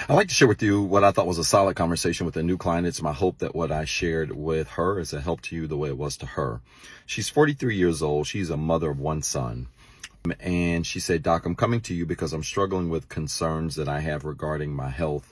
I'd like to share with you what I thought was a solid conversation with a new client. It's my hope that what I shared with her is a help to you the way it was to her. She's 43 years old. She's a mother of one son. And she said, Doc, I'm coming to you because I'm struggling with concerns that I have regarding my health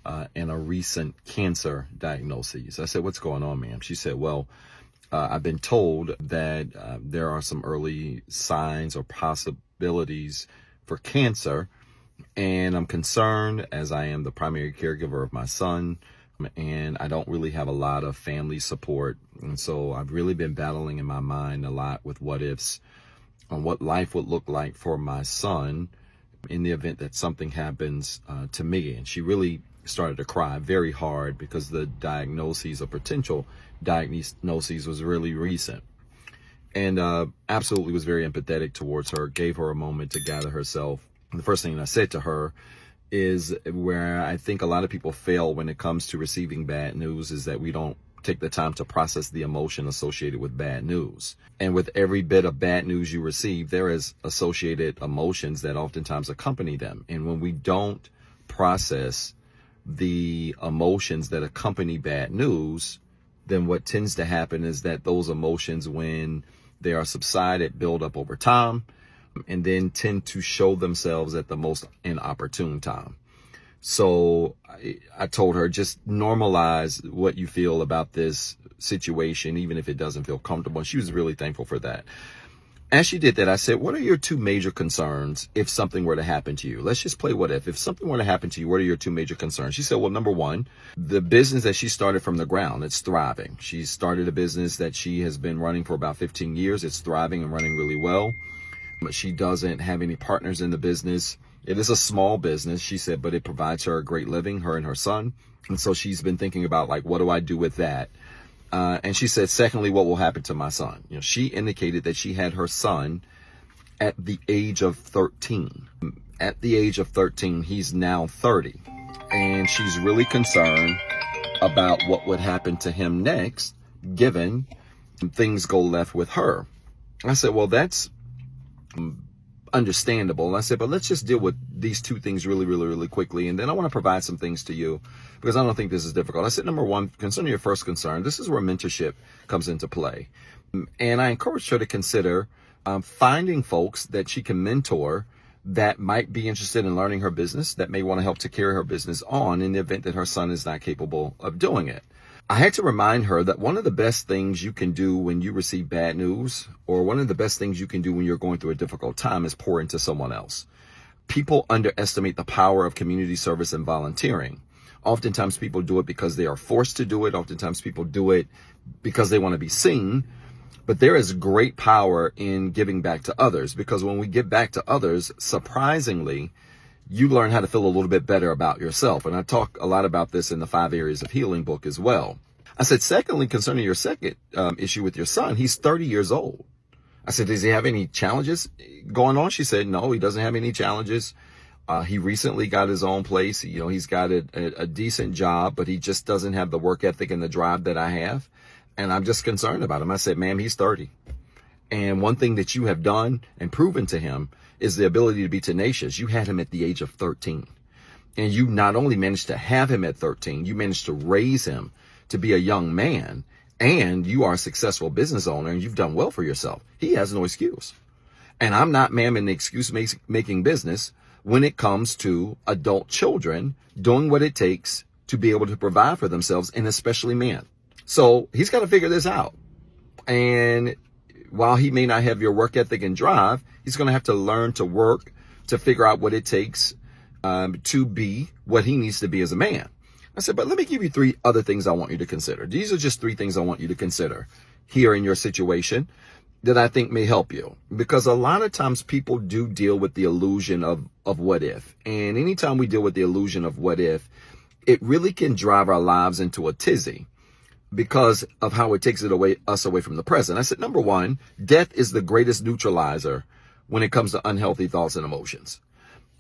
and a recent cancer diagnosis. I said, what's going on, ma'am? She said, well, I've been told that there are some early signs or possibilities for cancer. And I'm concerned as I am the primary caregiver of my son, and I don't really have a lot of family support. And so I've really been battling in my mind a lot with what ifs on what life would look like for my son in the event that something happens to me. And she really started to cry very hard because the diagnosis or potential diagnosis was really recent. And absolutely was very empathetic towards her, gave her a moment to gather herself. The first thing I said to her is where I think a lot of people fail when it comes to receiving bad news is that we don't take the time to process the emotion associated with bad news. And with every bit of bad news you receive, there is associated emotions that oftentimes accompany them. And when we don't process the emotions that accompany bad news, then what tends to happen is that those emotions, when they are subsided, build up over time, and then tend to show themselves at the most inopportune time. So I told her, just normalize what you feel about this situation, even if it doesn't feel comfortable. And she was really thankful for that. As she did that, I said, what are your two major concerns if something were to happen to you? Let's just play what if. If something were to happen to you, what are your two major concerns? She said, well, number one, the business that she started from the ground, it's thriving. She started a business that she has been running for about 15 years. It's thriving and running really well. But she doesn't have any partners in the business. It is a small business, she said, but it provides her a great living, her and her son. And so she's been thinking about, like, what do I do with that? And she said, secondly, what will happen to my son? You know, she indicated that she had her son at the age of 13. At the age of 13, he's now 30. And she's really concerned about what would happen to him next, given things go left with her. I said, well, that's understandable. And I said, but let's just deal with these two things really quickly. And then I want to provide some things to you because I don't think this is difficult. I said, number one, concerning your first concern, this is where mentorship comes into play. And I encouraged her to consider finding folks that she can mentor that might be interested in learning her business, that may want to help to carry her business on in the event that her son is not capable of doing it. I had to remind her that one of the best things you can do when you receive bad news, or one of the best things you can do when you're going through a difficult time, is pour into someone else. People underestimate the power of community service and volunteering. Oftentimes people do it because they are forced to do it. Oftentimes people do it because they want to be seen. But there is great power in giving back to others, because when we give back to others, surprisingly, you learn how to feel a little bit better about yourself. And I talk a lot about this in the 5 Areas of Healing book as well. I said, secondly, concerning your second issue with your son, he's 30 years old. I said, does he have any challenges going on? She said, no, he doesn't have any challenges. He recently got his own place. You know, he's got a decent job, but he just doesn't have the work ethic and the drive that I have. And I'm just concerned about him. I said, ma'am, he's 30. And one thing that you have done and proven to him is the ability to be tenacious. You had him at the age of 13. And you not only managed to have him at 13, you managed to raise him to be a young man, and you are a successful business owner, and you've done well for yourself. He has no excuse. And I'm not, ma'am, in the excuse-making business when it comes to adult children doing what it takes to be able to provide for themselves, and especially men. So he's got to figure this out. And while he may not have your work ethic and drive, he's going to have to learn to work to figure out what it takes to be what he needs to be as a man. I said, but let me give you 3 other things I want you to consider. These are just 3 things I want you to consider here in your situation that I think may help you. Because a lot of times people do deal with the illusion of what if. And anytime we deal with the illusion of what if, it really can drive our lives into a tizzy, because of how it takes us away from the present. I said, number one, death is the greatest neutralizer when it comes to unhealthy thoughts and emotions.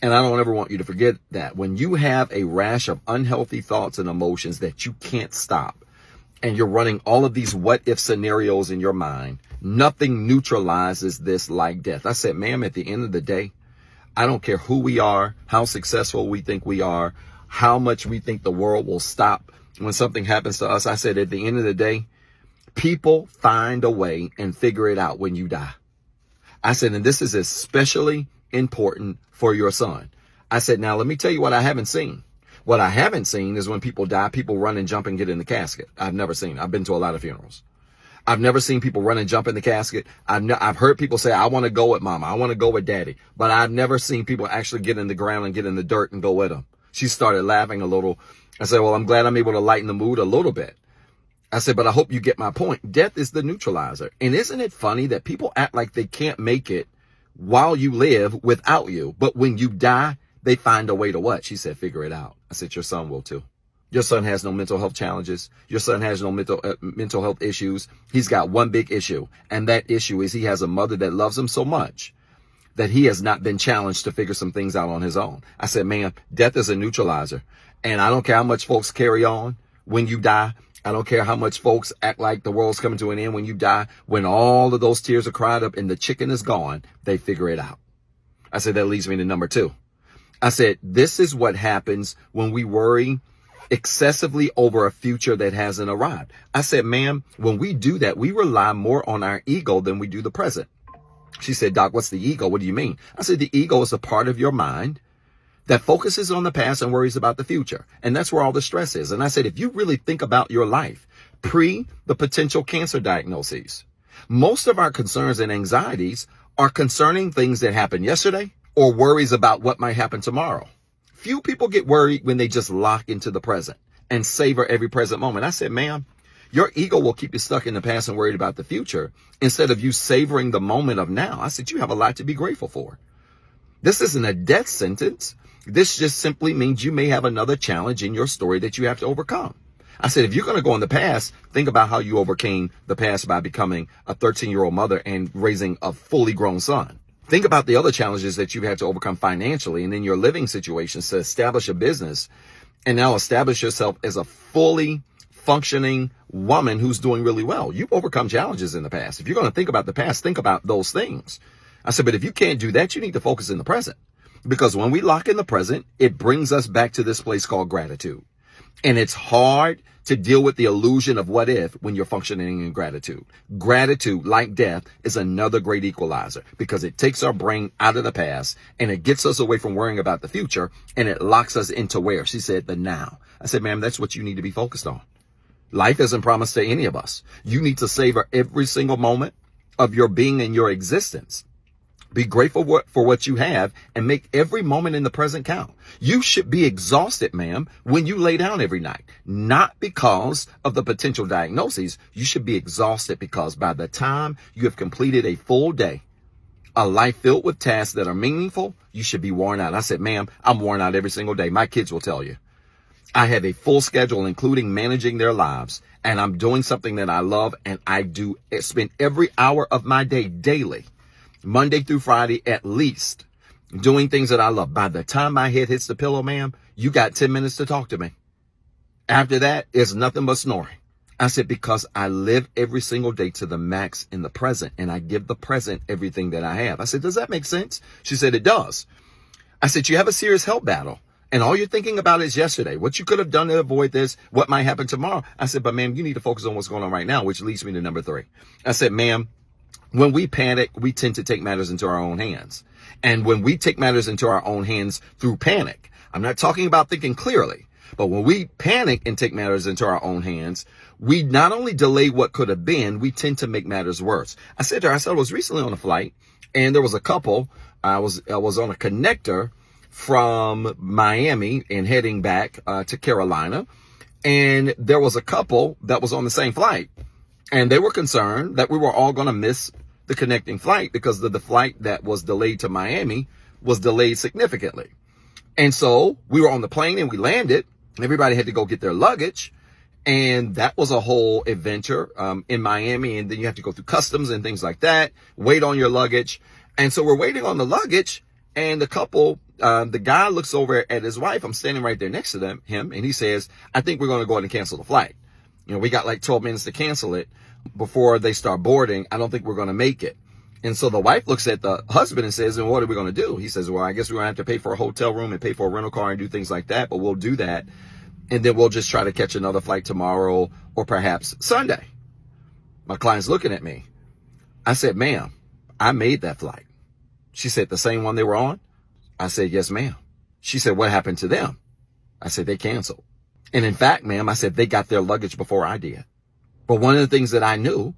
And I don't ever want you to forget that. When you have a rash of unhealthy thoughts and emotions that you can't stop, and you're running all of these what if scenarios in your mind, nothing neutralizes this like death. I said, ma'am, at the end of the day, I don't care who we are, how successful we think we are, how much we think the world will stop when something happens to us. I said, at the end of the day, people find a way and figure it out when you die. I said, and this is especially important for your son. I said, now let me tell you what I haven't seen. What I haven't seen is when people die, people run and jump and get in the casket. I've never seen. I've been to a lot of funerals. I've never seen people run and jump in the casket. I've heard people say, I want to go with mama. I want to go with daddy. But I've never seen people actually get in the ground and get in the dirt and go with them. She started laughing a little. I said, well, I'm glad I'm able to lighten the mood a little bit. I said, but I hope you get my point. Death is the neutralizer. And isn't it funny that people act like they can't make it while you live without you? But when you die, they find a way to what? She said, figure it out. I said, your son will too. Your son has no mental health challenges. Your son has no mental health issues. He's got one big issue. And that issue is he has a mother that loves him so much that he has not been challenged to figure some things out on his own. I said, man, death is a neutralizer. And I don't care how much folks carry on when you die. I don't care how much folks act like the world's coming to an end when you die. When all of those tears are cried up and the chicken is gone, they figure it out. I said, that leads me to number 2. I said, this is what happens when we worry excessively over a future that hasn't arrived. I said, ma'am, when we do that, we rely more on our ego than we do the present. She said, Doc, what's the ego? What do you mean? I said, the ego is a part of your mind that focuses on the past and worries about the future. And that's where all the stress is. And I said, if you really think about your life pre the potential cancer diagnoses, most of our concerns and anxieties are concerning things that happened yesterday or worries about what might happen tomorrow. Few people get worried when they just lock into the present and savor every present moment. I said, ma'am, your ego will keep you stuck in the past and worried about the future instead of you savoring the moment of now. I said, you have a lot to be grateful for. This isn't a death sentence. This just simply means you may have another challenge in your story that you have to overcome. I said, if you're going to go in the past, think about how you overcame the past by becoming a 13-year-old mother and raising a fully grown son. Think about the other challenges that you've had to overcome financially and in your living situations to establish a business and now establish yourself as a fully functioning woman who's doing really well. You've overcome challenges in the past. If you're going to think about the past, think about those things. I said, but if you can't do that, you need to focus in the present. Because when we lock in the present, it brings us back to this place called gratitude. And it's hard to deal with the illusion of what if when you're functioning in gratitude. Gratitude, like death, is another great equalizer because it takes our brain out of the past and it gets us away from worrying about the future and it locks us into where? She said, the now. I said, ma'am, that's what you need to be focused on. Life isn't promised to any of us. You need to savor every single moment of your being and your existence. Be grateful for what you have and make every moment in the present count. You should be exhausted, ma'am, when you lay down every night, not because of the potential diagnoses. You should be exhausted because by the time you have completed a full day, a life filled with tasks that are meaningful, you should be worn out. I said, ma'am, I'm worn out every single day. My kids will tell you. I have a full schedule, including managing their lives, and I'm doing something that I love, and I do spend every hour of my day daily, Monday through Friday, at least, doing things that I love. By the time my head hits the pillow, ma'am, you got 10 minutes to talk to me. After that, it's nothing but snoring. I said, because I live every single day to the max in the present, and I give the present everything that I have. I said, does that make sense? She said, it does. I said, you have a serious health battle, and all you're thinking about is yesterday, what you could have done to avoid this, what might happen tomorrow. I said, but ma'am, you need to focus on what's going on right now, which leads me to number 3. I said, ma'am, when we panic, we tend to take matters into our own hands. And when we take matters into our own hands through panic, I'm not talking about thinking clearly, but when we panic and take matters into our own hands, we not only delay what could have been, we tend to make matters worse. I said to her, I was recently on a flight and there was a couple. I was on a connector from Miami and heading back to Carolina. And there was a couple that was on the same flight. And they were concerned that we were all going to miss the connecting flight because the flight that was delayed to Miami was delayed significantly. And so we were on the plane and we landed. Everybody had to go get their luggage. And that was a whole adventure in Miami. And then you have to go through customs and things like that, wait on your luggage. And so we're waiting on the luggage. And the couple, the guy looks over at his wife. I'm standing right there next to him. And he says, I think we're going to go ahead and cancel the flight. You know, we got like 12 minutes to cancel it before they start boarding. I don't think we're going to make it. And so the wife looks at the husband and says, and what are we going to do? He says, well, I guess we're going to have to pay for a hotel room and pay for a rental car and do things like that, but we'll do that. And then we'll just try to catch another flight tomorrow or perhaps Sunday. My client's looking at me. I said, ma'am, I made that flight. She said, the same one they were on? I said, yes, ma'am. She said, what happened to them? I said, they canceled. And in fact, ma'am, I said, they got their luggage before I did. But one of the things that I knew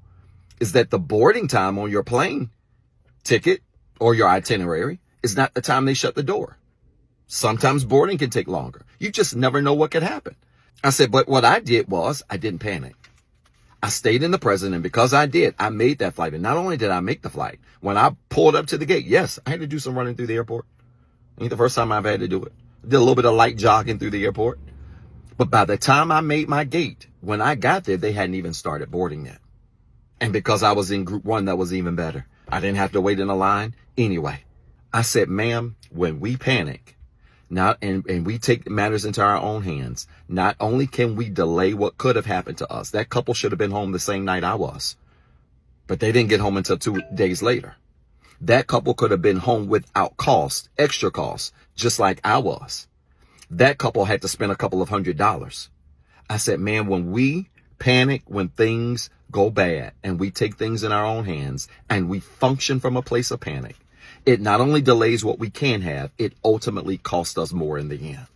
is that the boarding time on your plane ticket or your itinerary is not the time they shut the door. Sometimes boarding can take longer. You just never know what could happen. I said, but what I did was I didn't panic. I stayed in the present, and because I did, I made that flight. And not only did I make the flight, when I pulled up to the gate, yes, I had to do some running through the airport. Ain't the first time I've had to do it. Did a little bit of light jogging through the airport. But by the time I made my gate, when I got there, they hadn't even started boarding yet. And because I was in group one, that was even better. I didn't have to wait in a line. Anyway, I said, ma'am, when we panic, and we take matters into our own hands, not only can we delay what could have happened to us. That couple should have been home the same night I was, but they didn't get home until 2 days later. That couple could have been home without cost, extra cost, just like I was. That couple had to spend a couple of $100s. I said, man, when we panic, when things go bad and we take things in our own hands and we function from a place of panic, it not only delays what we can have, it ultimately costs us more in the end.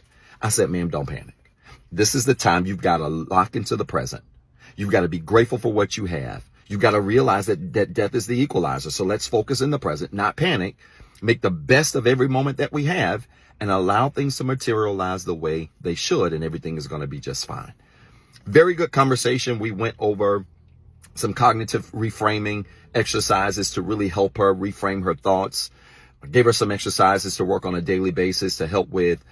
I said, ma'am, don't panic. This is the time you've got to lock into the present. You've got to be grateful for what you have. You've got to realize that death is the equalizer. So let's focus in the present, not panic, make the best of every moment that we have and allow things to materialize the way they should. And everything is going to be just fine. Very good conversation. We went over some cognitive reframing exercises to really help her reframe her thoughts. I gave her some exercises to work on a daily basis to help with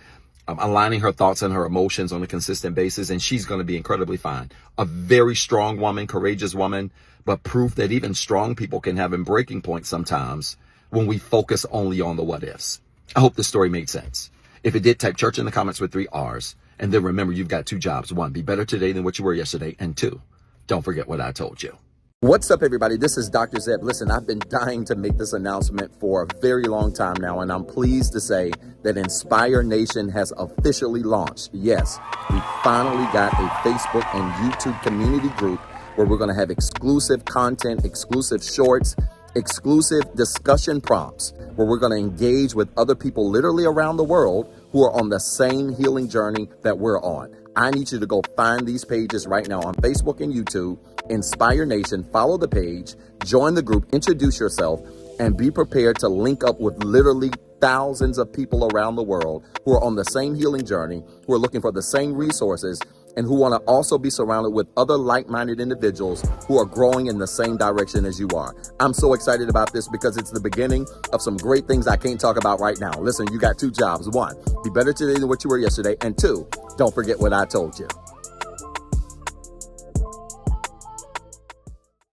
aligning her thoughts and her emotions on a consistent basis. And she's going to be incredibly fine. A very strong woman, courageous woman, but proof that even strong people can have a breaking point sometimes when we focus only on the what ifs. I hope this story made sense. If it did, type church in the comments with 3 R's. And then remember, you've got 2 jobs. 1, be better today than what you were yesterday. And 2, don't forget what I told you. What's up, everybody? This is Dr. Zeb. Listen, I've been dying to make this announcement for a very long time now, and I'm pleased to say that Inspire Nation has officially launched. Yes, we finally got a Facebook and YouTube community group where we're going to have exclusive content, exclusive shorts, exclusive discussion prompts, where we're going to engage with other people literally around the world who are on the same healing journey that we're on. I need you to go find these pages right now on Facebook and YouTube. Inspire Nation, follow the page, join the group, introduce yourself, and be prepared to link up with literally thousands of people around the world who are on the same healing journey, who are looking for the same resources, and who want to also be surrounded with other like-minded individuals who are growing in the same direction as you are. I'm so excited about this because it's the beginning of some great things I can't talk about right now. Listen, you got 2 jobs. 1, be better today than what you were yesterday. And 2, don't forget what I told you.